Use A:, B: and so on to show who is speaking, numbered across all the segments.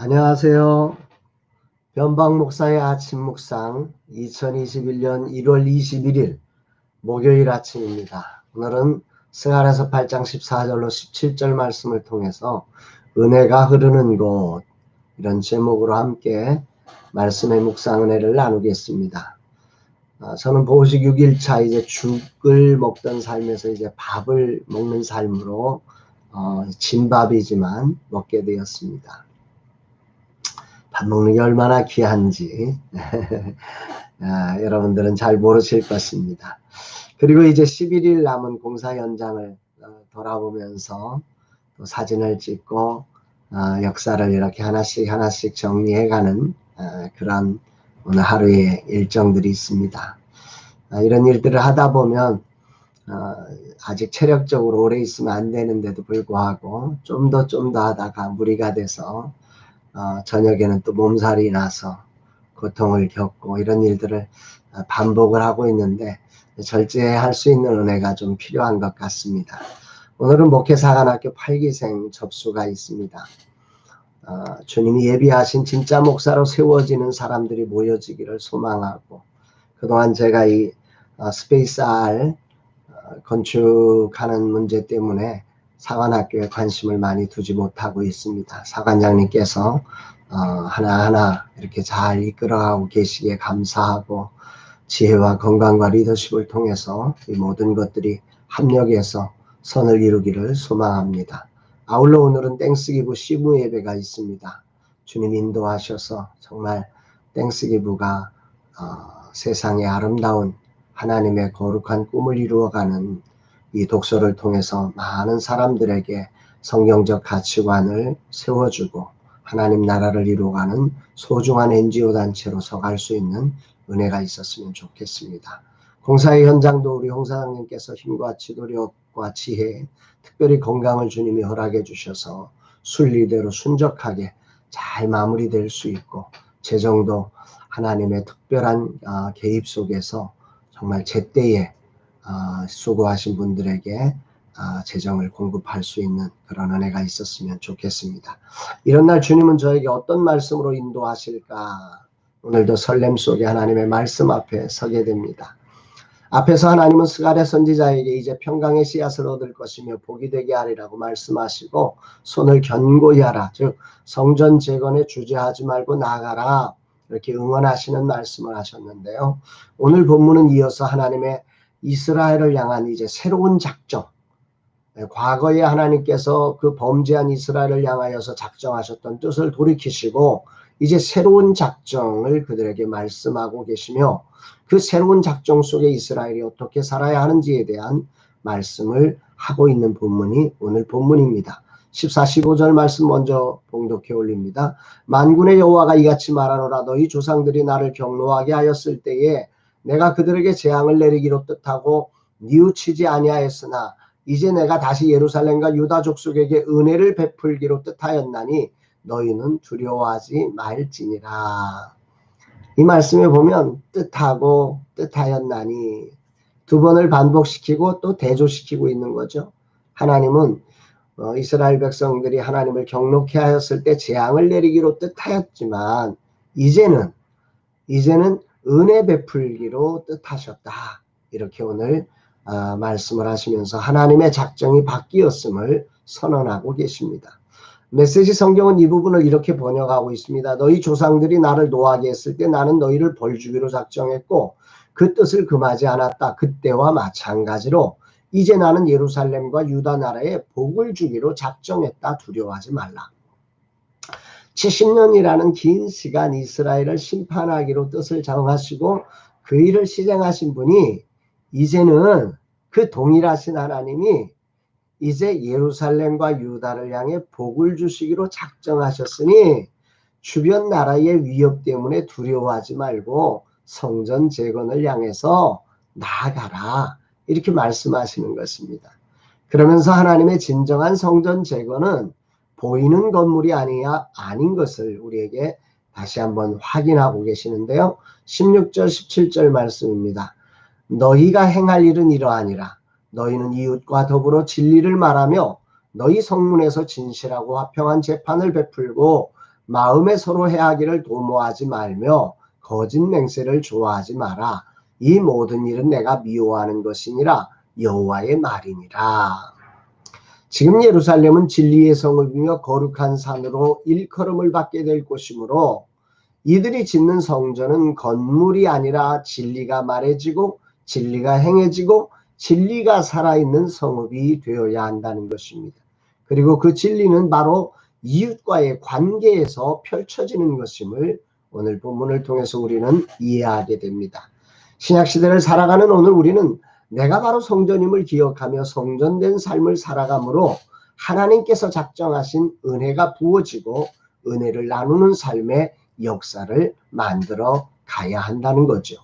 A: 안녕하세요. 변방 목사의 아침 묵상 2021년 1월 21일 목요일 아침입니다. 오늘은 스가랴서 8장 14절로 17절 말씀을 통해서 은혜가 흐르는 곳 이런 제목으로 함께 말씀의 묵상 은혜를 나누겠습니다. 저는 보호식 6일차 이제 죽을 먹던 삶에서 이제 밥을 먹는 삶으로 진밥이지만 먹게 되었습니다. 밥 먹는 게 얼마나 귀한지 여러분들은 잘 모르실 것입니다. 그리고 이제 11일 남은 공사 현장을 돌아보면서 또 사진을 찍고 역사를 이렇게 하나씩 정리해가는 그런 오늘 하루의 일정들이 있습니다. 이런 일들을 하다 보면 아직 체력적으로 오래 있으면 안 되는데도 불구하고 좀 더 하다가 무리가 돼서 저녁에는 또 몸살이 나서 고통을 겪고 이런 일들을 반복을 하고 있는데 절제할 수 있는 은혜가 좀 필요한 것 같습니다. 오늘은 목회사관학교 8기생 접수가 있습니다. 주님이 예비하신 진짜 목사로 세워지는 사람들이 모여지기를 소망하고, 그동안 제가 이 스페이스 R 건축하는 문제 때문에 사관학교에 관심을 많이 두지 못하고 있습니다. 사관장님께서 하나하나 이렇게 잘 이끌어가고 계시기에 감사하고, 지혜와 건강과 리더십을 통해서 이 모든 것들이 합력해서 선을 이루기를 소망합니다. 아울러 오늘은 땡스기브 시무 예배가 있습니다. 주님 인도하셔서 정말 땡스기브가 세상의 아름다운 하나님의 거룩한 꿈을 이루어가는 이 독서를 통해서 많은 사람들에게 성경적 가치관을 세워주고 하나님 나라를 이루어가는 소중한 NGO 단체로 서갈 수 있는 은혜가 있었으면 좋겠습니다. 공사의 현장도 우리 홍 사장님께서 힘과 지도력과 지혜, 특별히 건강을 주님이 허락해 주셔서 순리대로 순적하게 잘 마무리될 수 있고, 재정도 하나님의 특별한 개입 속에서 정말 제때에 수고하신 분들에게 재정을 공급할 수 있는 그런 은혜가 있었으면 좋겠습니다. 이런 날 주님은 저에게 어떤 말씀으로 인도하실까? 오늘도 설렘 속에 하나님의 말씀 앞에 서게 됩니다. 앞에서 하나님은 스가랴 선지자에게 이제 평강의 씨앗을 얻을 것이며 복이 되게 하리라고 말씀하시고, 손을 견고히 하라, 즉 성전 재건에 주저하지 말고 나아가라, 이렇게 응원하시는 말씀을 하셨는데요. 오늘 본문은 이어서 하나님의 이스라엘을 향한 이제 새로운 작정, 과거에 하나님께서 그 범죄한 이스라엘을 향하여서 작정하셨던 뜻을 돌이키시고 이제 새로운 작정을 그들에게 말씀하고 계시며, 그 새로운 작정 속에 이스라엘이 어떻게 살아야 하는지에 대한 말씀을 하고 있는 본문이 오늘 본문입니다. 14, 15절 말씀 먼저 봉독해 올립니다. 만군의 여호와가 이같이 말하노라. 너희 조상들이 나를 경노하게 하였을 때에 내가 그들에게 재앙을 내리기로 뜻하고 뉘우치지 아니하였으나 이제 내가 다시 예루살렘과 유다 족속에게 은혜를 베풀기로 뜻하였나니 너희는 두려워하지 말지니라. 이 말씀에 보면 뜻하고 뜻하였나니 두 번을 반복시키고 또 대조시키고 있는 거죠. 하나님은 이스라엘 백성들이 하나님을 경노케 하였을 때 재앙을 내리기로 뜻하였지만 이제는 은혜 베풀기로 뜻하셨다. 이렇게 오늘 말씀을 하시면서 하나님의 작정이 바뀌었음을 선언하고 계십니다. 메시지 성경은 이 부분을 이렇게 번역하고 있습니다. 너희 조상들이 나를 노하게 했을 때 나는 너희를 벌주기로 작정했고 그 뜻을 금하지 않았다. 그때와 마찬가지로 이제 나는 예루살렘과 유다 나라에 복을 주기로 작정했다. 두려워하지 말라. 70년이라는 긴 시간 이스라엘을 심판하기로 뜻을 정하시고 그 일을 실행하신 분이 이제는 그 동일하신 하나님이 이제 예루살렘과 유다를 향해 복을 주시기로 작정하셨으니 주변 나라의 위협 때문에 두려워하지 말고 성전 재건을 향해서 나아가라, 이렇게 말씀하시는 것입니다. 그러면서 하나님의 진정한 성전 재건은 보이는 건물이 아닌 것을 우리에게 다시 한번 확인하고 계시는데요. 16절 17절 말씀입니다. 너희가 행할 일은 이러하니라. 너희는 이웃과 더불어 진리를 말하며 너희 성문에서 진실하고 화평한 재판을 베풀고 마음에 서로 해하기를 도모하지 말며 거짓 맹세를 좋아하지 마라. 이 모든 일은 내가 미워하는 것이니라. 여호와의 말이니라. 지금 예루살렘은 진리의 성읍이며 거룩한 산으로 일컬음을 받게 될 곳이므로 이들이 짓는 성전은 건물이 아니라 진리가 말해지고 진리가 행해지고 진리가 살아있는 성읍이 되어야 한다는 것입니다. 그리고 그 진리는 바로 이웃과의 관계에서 펼쳐지는 것임을 오늘 본문을 통해서 우리는 이해하게 됩니다. 신약시대를 살아가는 오늘 우리는 내가 바로 성전임을 기억하며 성전된 삶을 살아가므로 하나님께서 작정하신 은혜가 부어지고 은혜를 나누는 삶의 역사를 만들어 가야 한다는 거죠.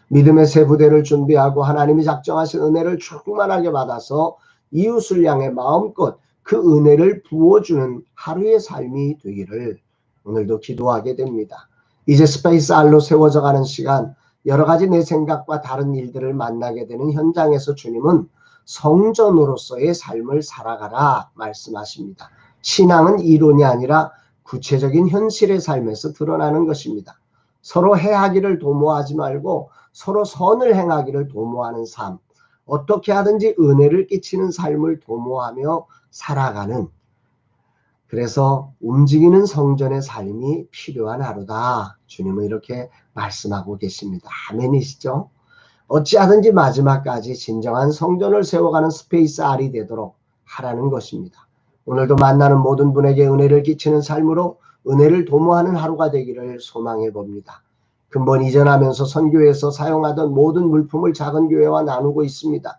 A: 믿음의 새 부대를 준비하고 하나님이 작정하신 은혜를 충만하게 받아서 이웃을 향해 마음껏 그 은혜를 부어주는 하루의 삶이 되기를 오늘도 기도하게 됩니다. 이제 스페이스 R로 세워져 가는 시간, 여러 가지 내 생각과 다른 일들을 만나게 되는 현장에서 주님은 성전으로서의 삶을 살아가라 말씀하십니다. 신앙은 이론이 아니라 구체적인 현실의 삶에서 드러나는 것입니다. 서로 해하기를 도모하지 말고 서로 선을 행하기를 도모하는 삶, 어떻게 하든지 은혜를 끼치는 삶을 도모하며 살아가는, 그래서 움직이는 성전의 삶이 필요한 하루다. 주님은 이렇게 말씀하고 계십니다. 아멘이시죠? 어찌하든지 마지막까지 진정한 성전을 세워가는 스페이스 R이 되도록 하라는 것입니다. 오늘도 만나는 모든 분에게 은혜를 끼치는 삶으로 은혜를 도모하는 하루가 되기를 소망해 봅니다. 근본 이전하면서 선교회에서 사용하던 모든 물품을 작은 교회와 나누고 있습니다.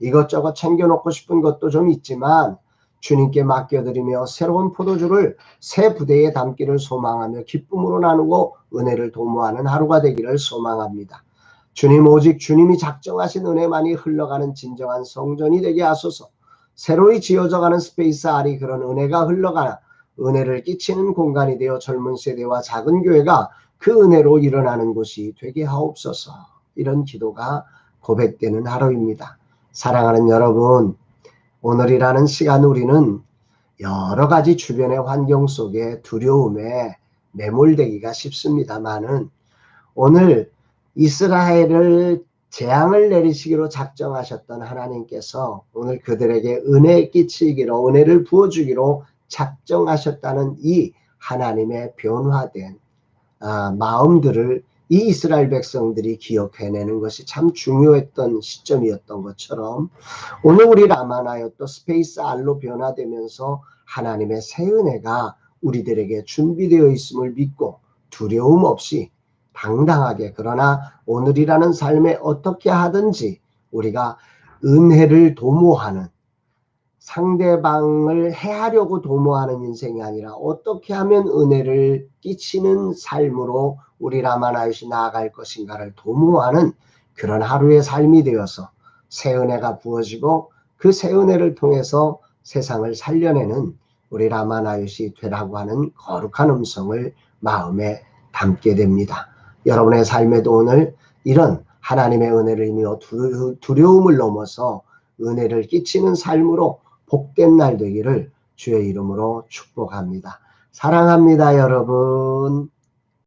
A: 이것저것 챙겨놓고 싶은 것도 좀 있지만 주님께 맡겨드리며 새로운 포도주를 새 부대에 담기를 소망하며 기쁨으로 나누고 은혜를 도모하는 하루가 되기를 소망합니다. 주님, 오직 주님이 작정하신 은혜만이 흘러가는 진정한 성전이 되게 하소서. 새로이 지어져가는 스페이스 R이 그런 은혜가 흘러가 은혜를 끼치는 공간이 되어 젊은 세대와 작은 교회가 그 은혜로 일어나는 곳이 되게 하옵소서. 이런 기도가 고백되는 하루입니다. 사랑하는 여러분, 오늘이라는 시간 우리는 여러 가지 주변의 환경 속에 두려움에 매몰되기가 쉽습니다만은 오늘 이스라엘을 재앙을 내리시기로 작정하셨던 하나님께서 오늘 그들에게 은혜 끼치기로, 은혜를 부어주기로 작정하셨다는 이 하나님의 변화된 마음들을 이 이스라엘 백성들이 기억해내는 것이 참 중요했던 시점이었던 것처럼 오늘 우리 라마나요 또 스페이스 R로 변화되면서 하나님의 새 은혜가 우리들에게 준비되어 있음을 믿고 두려움 없이 당당하게, 그러나 오늘이라는 삶에 어떻게 하든지 우리가 은혜를 도모하는, 상대방을 해하려고 도모하는 인생이 아니라 어떻게 하면 은혜를 끼치는 삶으로 우리 라마나요시 나아갈 것인가를 도모하는 그런 하루의 삶이 되어서 새 은혜가 부어지고 그 새 은혜를 통해서 세상을 살려내는 우리 라마나요시 되라고 하는 거룩한 음성을 마음에 담게 됩니다. 여러분의 삶에도 오늘 이런 하나님의 은혜를 힘입어 두려움을 넘어서 은혜를 끼치는 삶으로 복된 날 되기를 주의 이름으로 축복합니다. 사랑합니다, 여러분.